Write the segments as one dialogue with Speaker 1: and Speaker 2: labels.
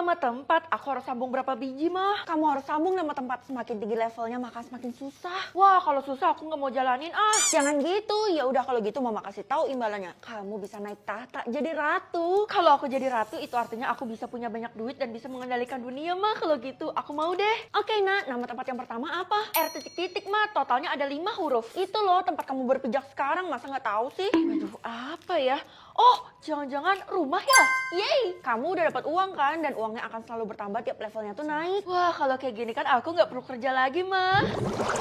Speaker 1: nama tempat, aku harus sambung berapa biji mah?
Speaker 2: Kamu harus sambung nama tempat, semakin tinggi levelnya maka semakin susah.
Speaker 1: Wah, kalau susah aku nggak mau jalanin ah.
Speaker 2: Jangan gitu, ya udah kalau gitu mama kasih tahu imbalannya. Kamu bisa naik tahta jadi ratu.
Speaker 1: Kalau aku jadi ratu itu artinya aku bisa punya banyak duit dan bisa mengendalikan dunia mah. Kalau gitu aku mau deh.
Speaker 2: Oke nak, nama tempat yang pertama apa?
Speaker 1: R titik-titik mah, totalnya ada 5 huruf.
Speaker 2: Itu loh tempat kamu berpijak sekarang, masa nggak tahu sih?
Speaker 1: Aduh, apa ya? Oh, jangan-jangan rumah ya? Yeay!
Speaker 2: Kamu udah dapat uang kan, dan uangnya akan selalu bertambah tiap levelnya tuh naik.
Speaker 1: Wah, kalau kayak gini kan aku nggak perlu kerja lagi mah.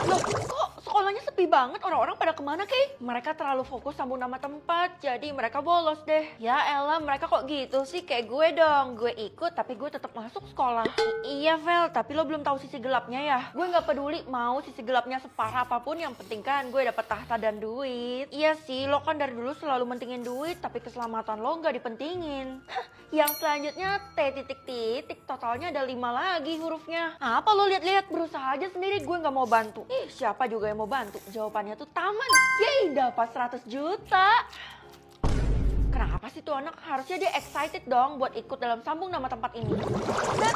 Speaker 1: Loh, kok sekolahnya sepi banget? Orang-orang pada kemana kek? Mereka terlalu fokus sambung nama tempat, jadi mereka bolos deh. Ya elah, mereka kok gitu sih? Kayak gue dong, gue ikut tapi gue tetap masuk sekolah. Iya Vel, tapi lo belum tahu sisi gelapnya ya. Gue nggak peduli mau sisi gelapnya separah apapun, yang penting kan gue dapat tahta dan duit. Iya sih, lo kan dari dulu selalu mentingin duit, tapi keselamatan lo nggak dipentingin. Yang selanjutnya T titik-titik, totalnya ada 5 lagi hurufnya. Apa lo lihat-lihat, berusaha aja sendiri, gue nggak mau bantu. Ih, siapa juga yang mau bantu? Jawabannya tuh taman. Yeay, dapat 100 juta. Kenapa sih tuh anak? Harusnya dia excited dong buat ikut dalam sambung nama tempat ini. Dan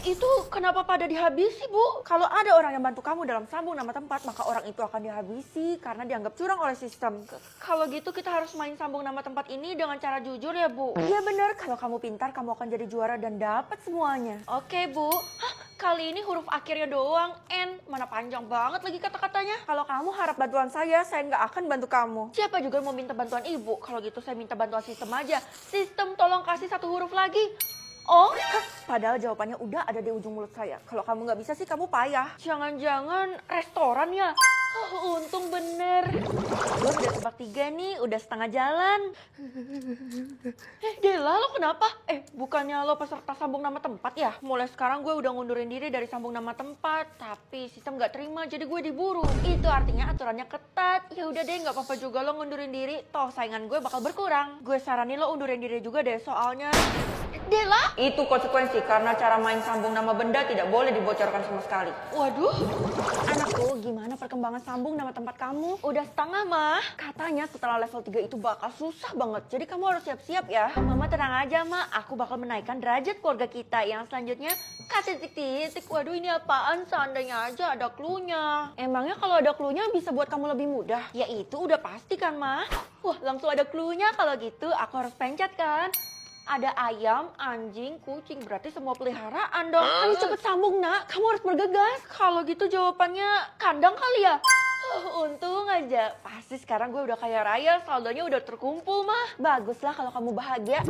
Speaker 1: itu kenapa pada dihabisi, Bu?
Speaker 2: Kalau ada orang yang bantu kamu dalam sambung nama tempat, maka orang itu akan dihabisi karena dianggap curang oleh sistem.
Speaker 1: Kalau gitu kita harus main sambung nama tempat ini dengan cara jujur ya, Bu?
Speaker 2: Iya bener, kalau kamu pintar kamu akan jadi juara dan dapat semuanya.
Speaker 1: Oke, Bu. Hah, kali ini huruf akhirnya doang, N. Mana panjang banget lagi kata-katanya.
Speaker 2: Kalau kamu harap bantuan saya nggak akan bantu kamu.
Speaker 1: Siapa juga yang mau minta bantuan Ibu? Kalau gitu saya minta bantuan sistem aja. Sistem tolong kasih 1 huruf lagi. Oh,
Speaker 2: padahal jawabannya udah ada di ujung mulut saya. Kalau kamu nggak bisa sih kamu payah.
Speaker 1: Jangan-jangan restoran ya? Untung bener. Gue udah tebak 3 nih, udah setengah jalan. Dela, lo kenapa? Bukannya lo peserta sambung nama tempat ya? Mulai sekarang gue udah ngundurin diri dari sambung nama tempat, tapi sistem gak terima jadi gue diburu. Itu artinya aturannya ketat. Ya udah deh, nggak apa-apa juga lo ngundurin diri. Toh saingan gue bakal berkurang. Gue saranin lo undurin diri juga deh, soalnya Dela?
Speaker 2: Itu konsekuensi karena cara main sambung nama benda tidak boleh dibocorkan sama sekali.
Speaker 1: Waduh.
Speaker 2: Anakku, gimana perkembangan sambung nama tempat kamu?
Speaker 1: Udah setengah, Mah.
Speaker 2: Katanya setelah level 3 itu bakal susah banget. Jadi kamu harus siap-siap ya.
Speaker 1: Mama tenang aja, Ma. Aku bakal menaikkan derajat keluarga kita. Yang selanjutnya, K titik-titik. Waduh, ini apaan? Seandainya aja ada cluenya.
Speaker 2: Emangnya kalau ada cluenya bisa buat kamu lebih mudah?
Speaker 1: Ya itu udah pasti kan, Ma. Wah, langsung ada cluenya. Kalau gitu aku harus pencet kan. Ada ayam, anjing, kucing. Berarti semua peliharaan dong.
Speaker 2: Ayo cepet sambung nak, kamu harus bergegas.
Speaker 1: Kalau gitu jawabannya kandang kali ya? Untung aja. Pasti sekarang gue udah kaya raya, saldonya udah terkumpul mah.
Speaker 2: Baguslah kalau kamu bahagia.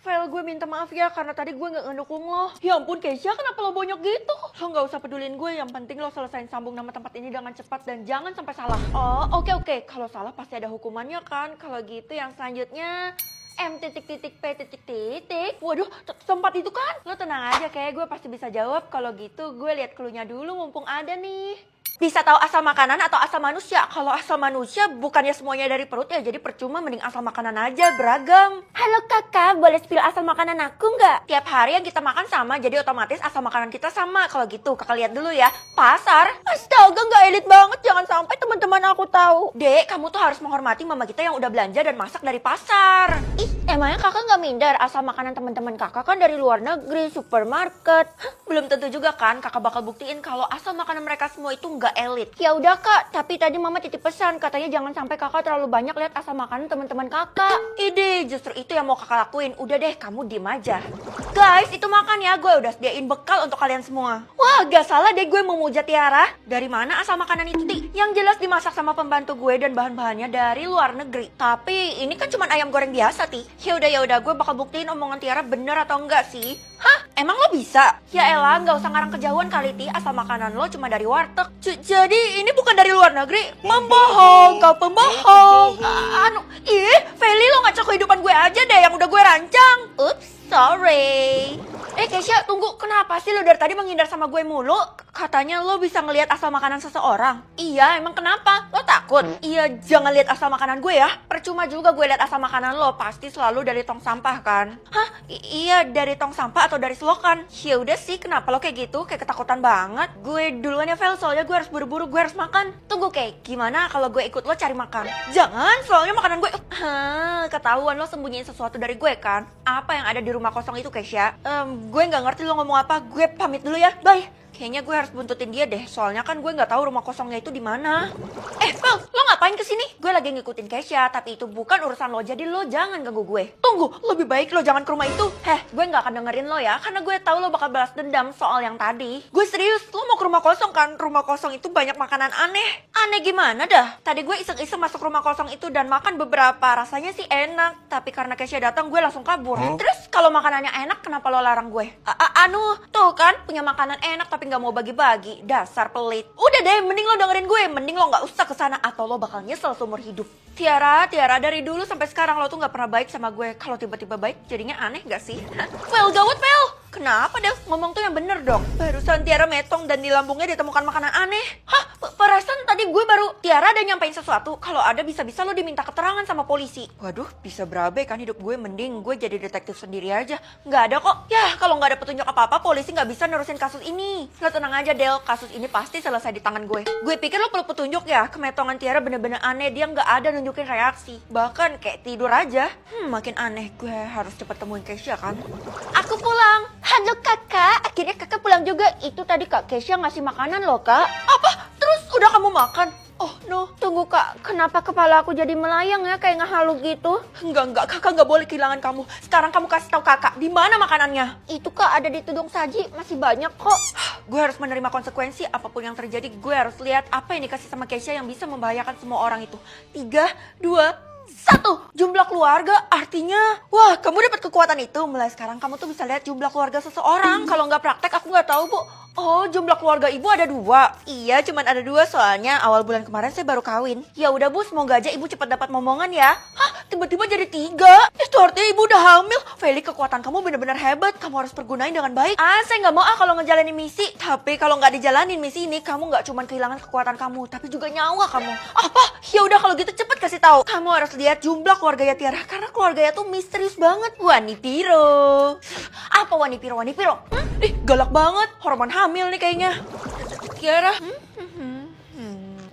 Speaker 1: Vel, gue minta maaf ya karena tadi gue gak ngedukung lo. Ya ampun Keisha, kenapa lo bonyok gitu? Lo gak usah pedulin gue, yang penting lo selesain sambung nama tempat ini dengan cepat dan jangan sampai salah. Oh, oke. Kalau salah pasti ada hukumannya kan? Kalau gitu yang selanjutnya M titik-titik P titik-titik. Waduh, tempat itu kan? Lo tenang aja, kayak gue pasti bisa jawab. Kalau gitu gue lihat cluenya dulu mumpung ada nih. Bisa tahu asal makanan atau asal manusia? Kalau asal manusia bukannya semuanya dari perut ya, jadi percuma, mending asal makanan aja, beragam.
Speaker 2: Halo kakak, boleh spill asal makanan aku nggak?
Speaker 1: Tiap hari yang kita makan sama, jadi otomatis asal makanan kita sama. Kalau gitu kakak lihat dulu ya. Pasar. Astaga, nggak elit banget, jangan sampai teman-teman aku tahu. Dek, kamu tuh harus menghormati mama kita yang udah belanja dan masak dari pasar. Ih, emangnya kakak nggak minder asal makanan teman-teman kakak kan dari luar negeri, supermarket. Belum tentu juga kan kakak bakal buktiin kalau asal makanan mereka semua itu nggak elit. Ya udah kak, tapi tadi mama titip pesan katanya jangan sampai kakak terlalu banyak lihat asal makanan teman-teman kakak. Ide, justru itu yang mau kakak lakuin. Udah deh, kamu diem aja. Guys, itu makan ya, gue udah sediain bekal untuk kalian semua. Wah, gak salah deh gue memuja Tiara. Dari mana asal makanan itu, Ti? Yang jelas dimasak sama pembantu gue dan bahan-bahannya dari luar negeri. Tapi ini kan cuma ayam goreng biasa, Ti. Ya udah, gue bakal buktiin omongan Tiara bener atau enggak sih. Hah? Emang lo bisa? Ya elah, gak usah ngarang kejauhan kali, Ti. Asal makanan lo cuma dari warteg. Jadi ini bukan dari luar negeri? Membohong, kau pembohong. Feli, lo ngacak kehidupan gue aja deh yang udah gue rancang. Ups, sorry. Keisha, tunggu. Kenapa sih lo dari tadi menghindar sama gue mulu? Katanya lo bisa ngelihat asal makanan seseorang. Iya, emang kenapa? Lo takut? Iya, jangan lihat asal makanan gue ya. Percuma juga gue lihat asal makanan lo. Pasti selalu dari tong sampah kan? Hah? Iya, dari tong sampah atau dari selokan? Ya udah sih, kenapa lo kayak gitu? Kayak ketakutan banget. Gue duluan ya, Vel. Soalnya gue harus buru-buru, gue harus makan. Tunggu, Kay. Gimana kalau gue ikut lo cari makan? Jangan, soalnya makanan gue... ketahuan lo sembunyiin sesuatu dari gue kan? Apa yang ada di rumah rumah kosong itu, Kesha. Gue nggak ngerti lo ngomong apa. Gue pamit dulu ya. Bye. Kayaknya gue harus buntutin dia deh. Soalnya kan gue nggak tahu rumah kosongnya itu di mana. Val, lo ngapain kesini? Gue lagi ngikutin Kesha, tapi itu bukan urusan lo. Jadi lo jangan ganggu gue. Tunggu, lebih baik lo jangan ke rumah itu. Gue nggak akan dengerin lo ya, karena gue tahu lo bakal balas dendam soal yang tadi. Gue serius, lo mau ke rumah kosong kan? Rumah kosong itu banyak makanan aneh. Aneh gimana dah? Tadi gue iseng-iseng masuk rumah kosong itu dan makan beberapa. Rasanya sih enak, tapi karena Kesha datang gue langsung kabur. Terus kalau makanannya enak, kenapa lo larang gue? Tuh kan punya makanan enak tapi nggak mau bagi-bagi. Dasar pelit. Udah deh, mending lo dengerin gue. Mending lo nggak usah kesana atau lo bakal nyesel seumur hidup. Tiara, dari dulu sampai sekarang lo tuh nggak pernah baik sama gue. Kalau tiba-tiba baik, jadinya aneh nggak sih? Vel, gawat Vel. Kenapa Del? Ngomong tuh yang bener dong. Barusan Tiara metong dan di lambungnya ditemukan makanan aneh. Perasaan tadi gue baru Tiara ada nyampein sesuatu. Kalau ada bisa-bisa lo diminta keterangan sama polisi. Waduh, bisa berabe kan hidup gue. Mending gue jadi detektif sendiri aja. Nggak ada kok. Ya, kalau nggak ada petunjuk apa-apa, polisi nggak bisa nerusin kasus ini. Lo tenang aja Del, kasus ini pasti selesai di tangan gue. Gue pikir lo perlu petunjuk ya. Kemetongan Tiara bener-bener aneh. Dia nggak ada nunjukin reaksi. Bahkan kayak tidur aja. Makin aneh. Gue harus cepet temuin Kesha kan. Aku pulang. Halo kakak, akhirnya kakak pulang juga. Itu tadi Kak Kesha ngasih makanan loh kak. Apa? Terus udah kamu makan? Oh no, tunggu kak, kenapa kepala aku jadi melayang ya kayak ngehalu gitu? Enggak, kakak nggak boleh kehilangan kamu. Sekarang kamu kasih tahu kakak, di mana makanannya? Itu kak ada di tudung saji, masih banyak kok. Gue harus menerima konsekuensi apapun yang terjadi. Gue harus lihat apa yang dikasih sama Kesha yang bisa membahayakan semua orang itu. 3, 2, 1, jumlah keluarga artinya, wah kamu dapat kekuatan itu. Mulai sekarang kamu tuh bisa lihat jumlah keluarga seseorang. Kalau nggak praktek aku nggak tahu bu. Oh, jumlah keluarga ibu ada 2. Iya, cuman ada 2 soalnya awal bulan kemarin saya baru kawin. Ya udah bu, semoga aja ibu cepat dapat momongan ya. Tiba-tiba jadi 3. Itu artinya ibu udah hamil. Feli, kekuatan kamu benar-benar hebat. Kamu harus pergunain dengan baik. Saya nggak mau kalau ngejalanin misi. Tapi kalau nggak dijalanin misi ini, kamu nggak cuman kehilangan kekuatan kamu, tapi juga nyawa kamu. Apa? Ya udah kalau gitu cepet kasih tahu. Kamu harus lihat jumlah keluarganya Tiara karena keluarganya tuh misterius banget. Wanipiro. Apa Wanipiro? Galak banget. Hormon hamil nih kayaknya. Tiara.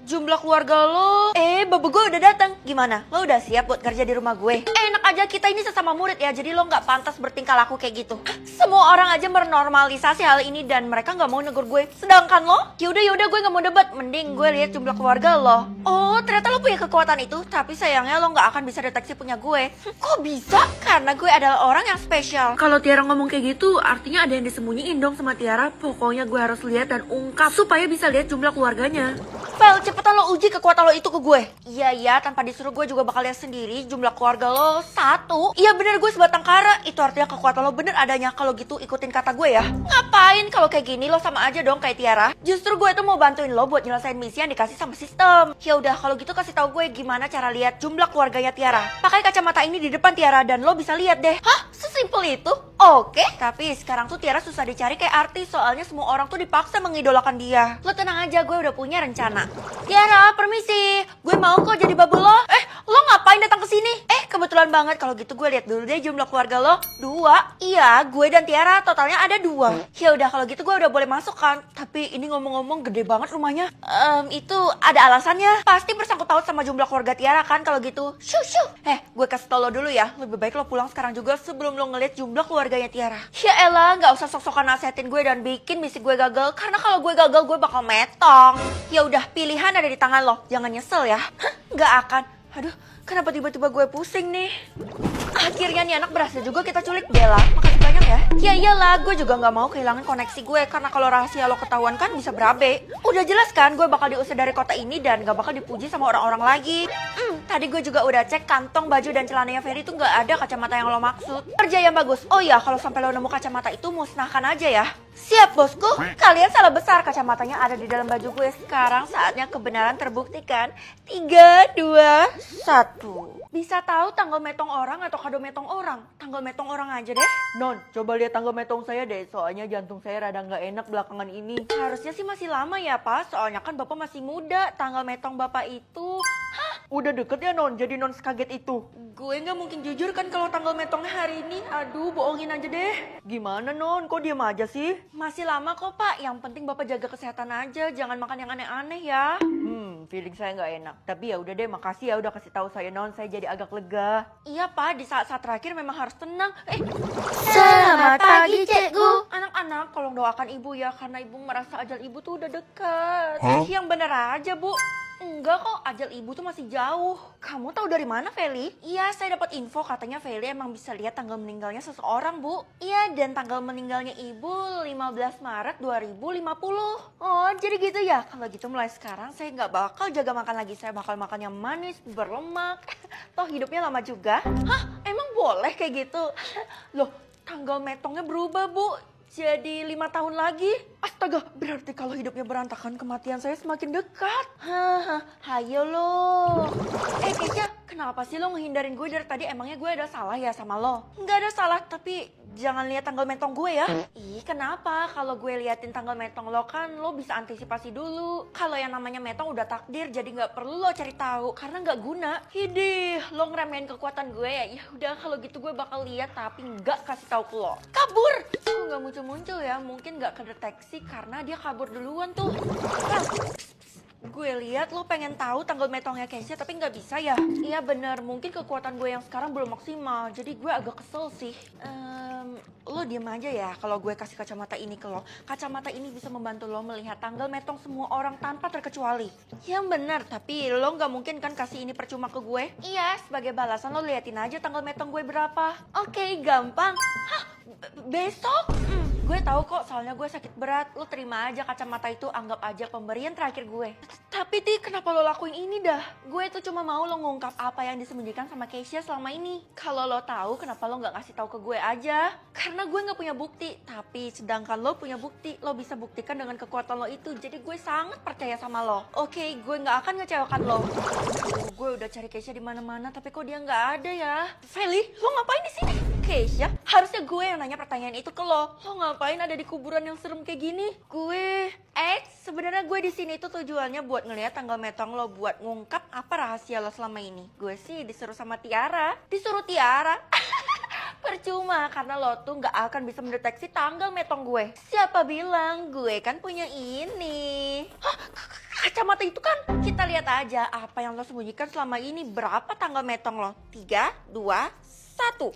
Speaker 1: Jumlah keluarga lo. Babu gue udah datang. Gimana? Lo udah siap buat kerja di rumah gue? Enak aja, kita ini sesama murid ya. Jadi lo nggak pantas bertingkah laku kayak gitu. Semua orang aja menormalisasi hal ini dan mereka nggak mau negur gue. Sedangkan lo? Yaudah gue nggak mau debat. Mending gue lihat jumlah keluarga lo. Oh, ternyata lo punya kekuatan itu. Tapi sayangnya lo nggak akan bisa deteksi punya gue. Kok bisa? Karena gue adalah orang yang spesial. Kalau Tiara ngomong kayak gitu, artinya ada yang disembunyiin dong sama Tiara. Pokoknya gue harus lihat dan ungkap supaya bisa lihat jumlah keluarganya. Vel, cepetan lo uji kekuatan lo itu ke gue. Iya, tanpa disuruh gue juga bakal lihat sendiri jumlah keluarga lo 1. Iya bener, gue sebatang kara. Itu artinya kekuatan lo bener adanya. Kalau gitu ikutin kata gue ya. Ngapain kalau kayak gini lo sama aja dong kayak Tiara. Justru gue tuh mau bantuin lo buat nyelesain misi yang dikasih sama sistem. Ya udah kalau gitu kasih tahu gue gimana cara lihat jumlah keluarganya Tiara. Pakai kacamata ini di depan Tiara dan lo bisa lihat deh. Sesimpel itu? Oke. Tapi sekarang tuh Tiara susah dicari kayak artis. Soalnya semua orang tuh dipaksa mengidolakan dia. Lo tenang aja, gue udah punya rencana. Tiara, permisi. Gue mau kok jadi babu lo. Lo ngapain datang ke sini? Kebetulan banget. Kalau gitu gue lihat dulu deh jumlah keluarga lo. 2. Iya, gue dan Tiara totalnya ada 2. Ya udah kalau gitu gue udah boleh masuk kan. Tapi ini ngomong-ngomong gede banget rumahnya. Itu ada alasannya. Pasti bersangkut paut sama jumlah keluarga Tiara kan kalau gitu. Shoo. Gue kasih tau lo dulu ya. Lebih baik lo pulang sekarang juga sebelum lo ngeliat jumlah keluarganya Tiara. Ya elah, gak usah sok-sokan nasehatin gue dan bikin misi gue gagal. Karena kalau gue gagal gue bakal metong. Ya udah, pilihan ada di tangan lo. Jangan nyesel ya. Gak akan. Aduh, kenapa tiba-tiba gue pusing nih? Akhirnya nih anak berhasil juga kita culik. Bella, makasih banyak ya. Ya iyalah, gue juga gak mau kehilangan koneksi gue. Karena kalau rahasia lo ketahuan kan bisa berabe. Udah jelas kan gue bakal diusir dari kota ini dan gak bakal dipuji sama orang-orang lagi. Tadi gue juga udah cek kantong baju dan celananya Ferry tuh gak ada kacamata yang lo maksud. Kerja yang bagus. Oh iya, kalau sampai lo nemu kacamata itu musnahkan aja ya. Siap bosku. Kalian salah besar, kacamatanya ada di dalam baju gue. Sekarang saatnya kebenaran terbuktikan. 3, 2, 1. Bisa tahu tanggal metong orang atau kado metong orang? Tanggal metong orang aja deh.
Speaker 2: Non, coba lihat tanggal metong saya deh. Soalnya jantung saya rada nggak enak belakangan ini.
Speaker 1: Harusnya sih masih lama ya Pak. Soalnya kan Bapak masih muda. Tanggal metong Bapak itu...
Speaker 2: Udah deket ya Non, jadi Non sekaget itu.
Speaker 1: Gue nggak mungkin jujur kan kalau tanggal metongnya hari ini. Aduh, bohongin aja deh.
Speaker 2: Gimana Non, kok diem aja sih?
Speaker 1: Masih lama kok Pak. Yang penting Bapak jaga kesehatan aja. Jangan makan yang aneh-aneh ya.
Speaker 2: Feeling saya nggak enak. Tapi ya udah deh, makasih ya udah kasih tahu saya Non. Saya jadi agak lega.
Speaker 1: Iya Pak, di saat-saat terakhir memang harus tenang. Anak, tolong doakan ibu ya, karena ibu merasa ajal ibu tuh udah dekat. Yang bener aja, Bu. Enggak kok, ajal ibu tuh masih jauh. Kamu tahu dari mana, Feli? Iya, saya dapat info katanya Feli emang bisa lihat tanggal meninggalnya seseorang, Bu. Iya, dan tanggal meninggalnya ibu 15 Maret 2050. Oh, jadi gitu ya? Kalau gitu mulai sekarang saya nggak bakal jaga makan lagi. Saya bakal makan yang manis, berlemak. Toh hidupnya lama juga. Hah? Emang boleh kayak gitu? Loh, tanggal metongnya berubah, Bu. Jadi 5 tahun lagi? Astaga, berarti kalau hidupnya berantakan kematian saya semakin dekat. Haha, hayo lo. Keisha, kenapa sih lo ngehindarin gue dari tadi? Emangnya gue ada salah ya sama lo? Nggak ada salah, tapi jangan lihat tanggal metong gue ya. Ih, kenapa? Kalau gue liatin tanggal metong lo kan lo bisa antisipasi dulu. Kalau yang namanya metong udah takdir, jadi nggak perlu lo cari tahu karena nggak guna. Hidih, lo ngeremehin kekuatan gue ya? Ya udah, kalau gitu gue bakal lihat tapi nggak kasih tahu ke lo. Kabur! Oh, nggak muncul-muncul ya, mungkin nggak kedeteksi karena dia kabur duluan tuh. Gue lihat lo pengen tahu tanggal metongnya Keisha tapi nggak bisa ya. Iya bener, mungkin kekuatan gue yang sekarang belum maksimal, jadi gue agak kesel sih. Lo diem aja ya kalau gue kasih kacamata ini ke lo. Kacamata ini bisa membantu lo melihat tanggal metong semua orang tanpa terkecuali. Yang bener, tapi lo nggak mungkin kan kasih ini percuma ke gue? Iya, sebagai balasan lo liatin aja tanggal metong gue berapa. Oke, gampang. Hah? Besok? Gue tahu kok, soalnya gue sakit berat. Lo terima aja kacamata itu, anggap aja pemberian terakhir gue. Tapi Ti, kenapa lo lakuin ini dah? Gue tuh cuma mau lo ngungkap apa yang disembunyikan sama Keisha selama ini. Kalau lo tahu, kenapa lo nggak kasih tahu ke gue aja? Karena gue nggak punya bukti. Tapi sedangkan lo punya bukti, lo bisa buktikan dengan kekuatan lo itu. Jadi gue sangat percaya sama lo. Oke, gue nggak akan ngecewakan lo. Gue udah cari Keisha di mana-mana, tapi kok dia nggak ada ya? Feli, lo ngapain di sini? Keisha, harusnya gue yang nanya pertanyaan itu ke lo. Lo ngapain ada di kuburan yang serem kayak gini? Gue, sebenarnya gue di sini tuh tujuannya buat ngeliat tanggal metong lo, buat ngungkap apa rahasia lo selama ini. Gue sih disuruh sama Tiara. Disuruh Tiara? Percuma, karena lo tuh nggak akan bisa mendeteksi tanggal metong gue. Siapa bilang? Gue kan punya ini. Hah? Kacamata itu kan? Kita lihat aja apa yang lo sembunyikan selama ini. Berapa tanggal metong lo? 3, 2, 1.